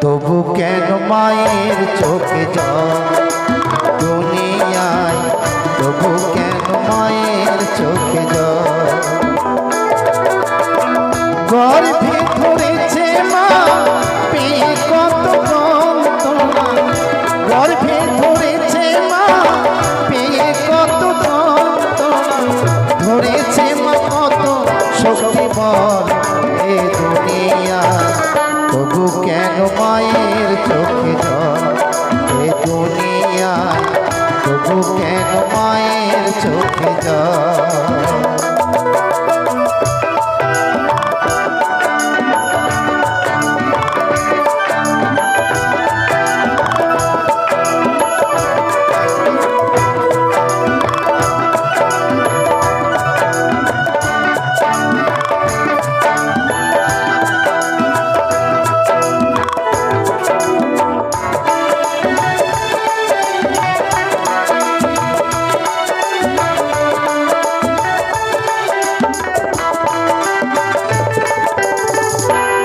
তবু কেন মায়ের চোখে জল দুনিয়ায়, তবু কেন মায়ের চোখে জল। গর্ভে ধরেছে মা পেয়ে কত যন্ত্রণা, গর্ভে ধরেছে মা পেয়ে কত যন্ত্রণা, ধরেছে মা কত শক্তি বল এ দুনিয়ায়, তবু কেন মায়ের চোখে জল এ দুনিয়ায়, তবু কেন মায়ের চোখে জল।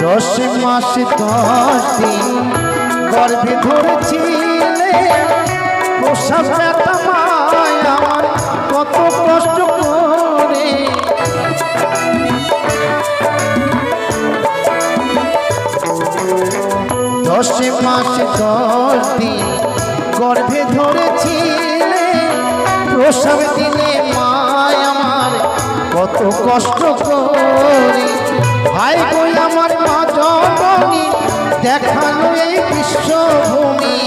দশ মাস 10 দিন গর্ভে ধরেছিলে, প্রসব ব্যথা মায় আমার কত কষ্ট করে। 10 মাস 10 দিন গর্ভে ধরেছিলে, প্রসব দিনে মায় আমার কত কষ্ট করে। ভাই বই আমার মা জননী দেখানো এই বিশ্বভূমি,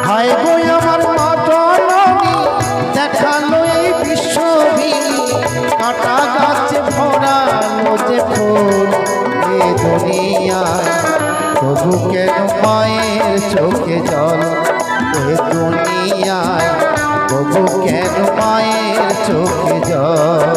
ভাই বই আমার মা জননী দেখানো এই বিশ্বভূমি। কাটা গাছে ভরানো যে ফুল এ দুনিয়ায়, তবু কেন মায়ের চোখে জল এ দুনিয়ায়, তবু কেন মায়ের চোখে জল।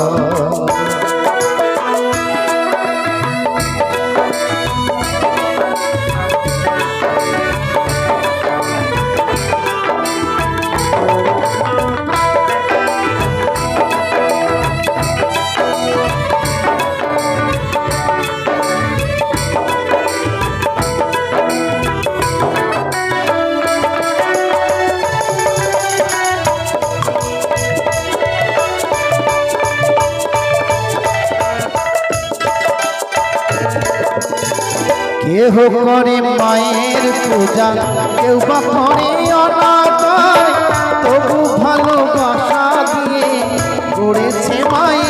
কেহ করে মায়ের পূজা, কেউ বা করে অনাদার, তবু ভালোবাসা দিয়ে করেছে মায়ের